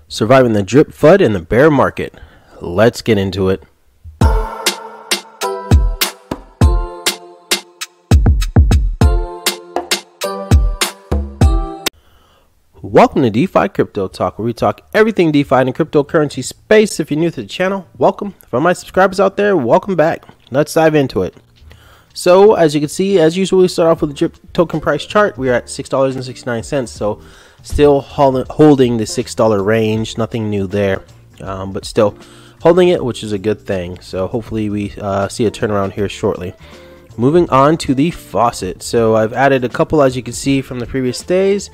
Surviving the drip FUD in the bear market. Let's get into it. Welcome to DeFi Crypto Talk, where we talk everything DeFi and cryptocurrency space. If you're new to the channel, welcome. For my subscribers out there, welcome back. Let's dive into it. So, as you can see, as usual, we start off with the drip token price chart. We are at $6.69, so still holding the $6 range. Nothing new there, but still holding it, which is a good thing. So hopefully we see a turnaround here shortly. Moving on to the faucet. So I've added a couple, as you can see, from the previous days.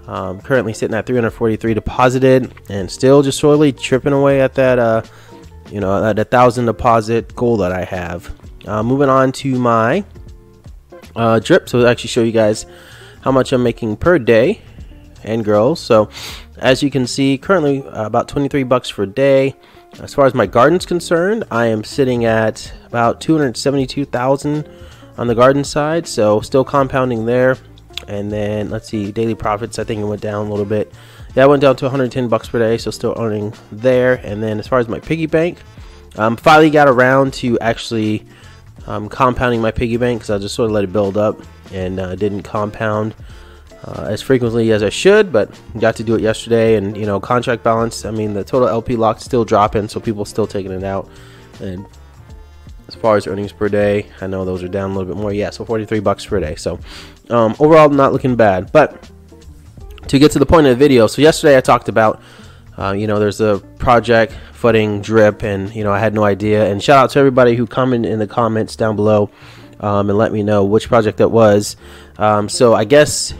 Currently sitting at 343 deposited, and still just slowly chipping away at that at 1,000 deposit goal that I have. Moving on to my drip, so I'll actually show you guys how much I'm making per day and girls. So as you can see, currently about 23 bucks for a day. As far as my garden's concerned, I am sitting at about 272,000 on the garden side, so still compounding there. And then let's see, daily profits, I think it went down a little bit. Yeah, it went down to 110 bucks per day, so still earning there. And then as far as my piggy bank, finally got around to actually compounding my piggy bank, because I just sort of let it build up and didn't compound as frequently as I should, but got to do it yesterday. And contract balance, I mean, the total LP lock still dropping, so people still taking it out. And as far as earnings per day, I know those are down a little bit more. Yeah, so 43 bucks per day. So overall, not looking bad. But to get to the point of the video, so yesterday I talked about there's a project FUDing drip, and I had no idea. And shout out to everybody who commented in the comments down below and let me know which project that was. So I guess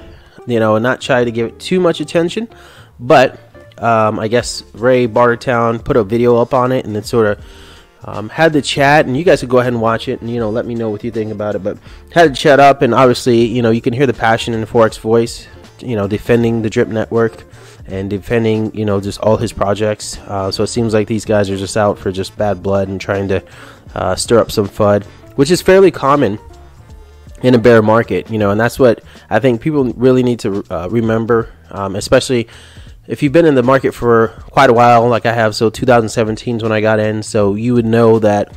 not try to give it too much attention, but I guess Ray Bartertown put a video up on it, and it sort of had the chat, and you guys could go ahead and watch it and let me know what you think about it. But had the chat up, and obviously you can hear the passion in the Forex voice, defending the drip network and defending just all his projects. So it seems like these guys are just out for just bad blood and trying to stir up some FUD, which is fairly common in a bear market, and that's what I think people really need to remember, especially if you've been in the market for quite a while, like I have. So 2017 is when I got in, so you would know that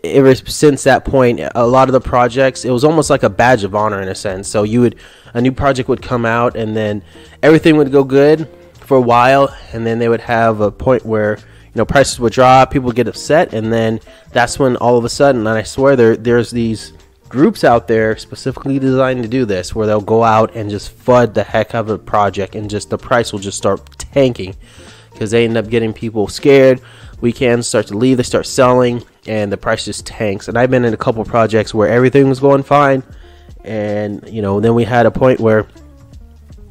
ever since that point, a lot of the projects, it was almost like a badge of honor in a sense. So a new project would come out, and then everything would go good for a while, and then they would have a point where prices would drop, people would get upset, and then that's when all of a sudden, and I swear there's these groups out there specifically designed to do this, where they'll go out and just FUD the heck out of a project, and just the price will just start tanking because they end up getting people scared. Weekends start to leave, they start selling, and the price just tanks. And I've been in a couple projects where everything was going fine, and then we had a point where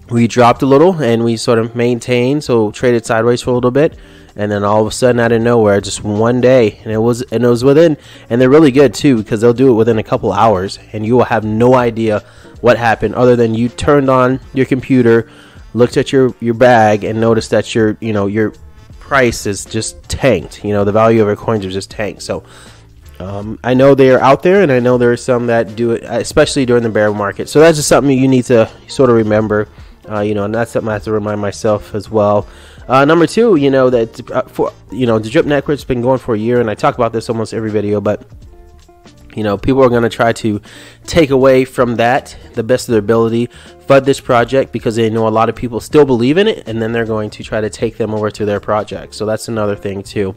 we dropped a little and we sort of maintained, so traded sideways for a little bit, and then all of a sudden, out of nowhere, just one day, and it was within, and they're really good too, because they'll do it within a couple hours, and you will have no idea what happened, other than you turned on your computer, looked at your bag, and noticed that your price is just tanked. The value of your coins are just tanked. So I know they are out there, and I know there are some that do it, especially during the bear market. So that's just something you need to sort of remember. And that's something I have to remind myself as well. Number two, that the drip network's been going for a year, and I talk about this almost every video, but people are going to try to take away from that the best of their ability, FUD this project, because they know a lot of people still believe in it, and then they're going to try to take them over to their project. So that's another thing too.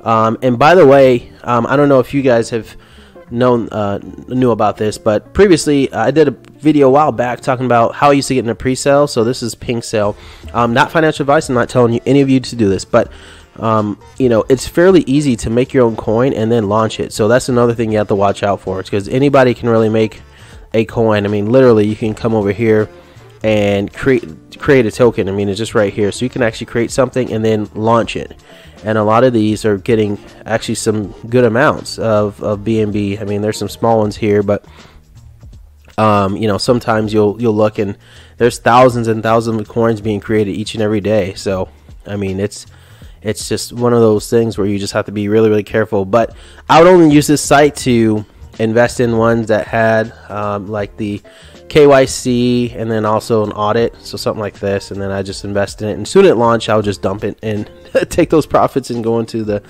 And by the way, I don't know if you guys have knew about this, but previously I did a video a while back talking about how I used to get in a pre-sale. So this is pink sale. Not financial advice. I'm not telling you any of you to do this, but it's fairly easy to make your own coin and then launch it. So that's another thing you have to watch out for, because anybody can really make a coin. I mean, literally, you can come over here and create a token. I mean, it's just right here, so you can actually create something and then launch it. And a lot of these are getting actually some good amounts of BNB. I mean, there's some small ones here, but sometimes you'll look and there's thousands and thousands of coins being created each and every day. So I mean, it's just one of those things where you just have to be really, really careful. But I would only use this site to invest in ones that had like the KYC and then also an audit, so something like this, and then I just invest in it, and soon at launch I'll just dump it and take those profits and go into the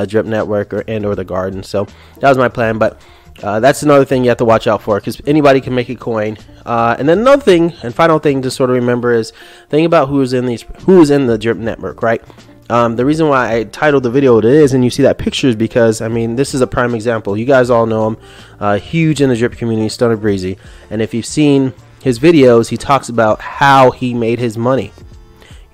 drip network or the garden. So that was my plan, but that's another thing you have to watch out for, because anybody can make a coin. And then another thing and final thing to sort of remember is think about who is in the drip network, right? The reason why I titled the video what it is, and you see that picture, is because, I mean, this is a prime example. You guys all know him, huge in the drip community, Stunner Breezy. And if you've seen his videos, he talks about how he made his money,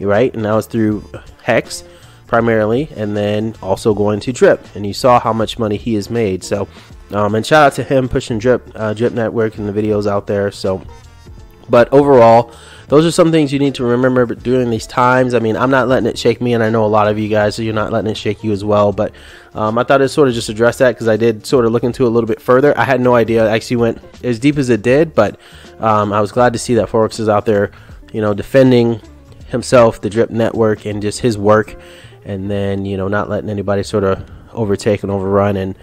right? And that was through Hex primarily, and then also going to drip. And you saw how much money he has made. So, and shout out to him pushing drip network and the videos out there. So, but overall, those are some things you need to remember during these times. I mean, I'm not letting it shake me, and I know a lot of you guys, so you're not letting it shake you as well. But I thought I'd sort of just address that, because I did sort of look into it a little bit further. I had no idea it actually went as deep as it did, but I was glad to see that Forex is out there, you know, defending himself, the drip network, and just his work, and then, you know, not letting anybody sort of overtake and overrun. And,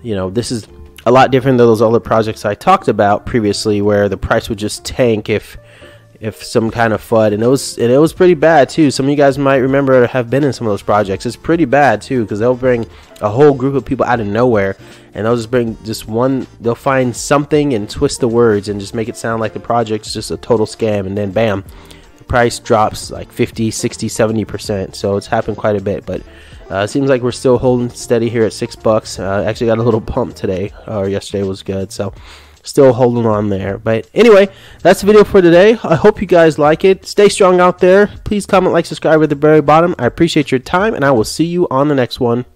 you know, this is a lot different than those other projects I talked about previously, where the price would just tank if some kind of FUD, and it was pretty bad too. Some of you guys might remember have been in some of those projects. It's pretty bad too, because they'll bring a whole group of people out of nowhere, and they'll just bring just one. They'll find something and twist the words and just make it sound like the project's just a total scam, and then bam, the price drops like 50, 60, 70%. So it's happened quite a bit, but it seems like we're still holding steady here at $6. Actually got a little pump today, or yesterday was good, so still holding on there. But anyway, that's the video for today. I hope you guys like it. Stay strong out there. Please comment, like, subscribe at the very bottom. I appreciate your time, and I will see you on the next one.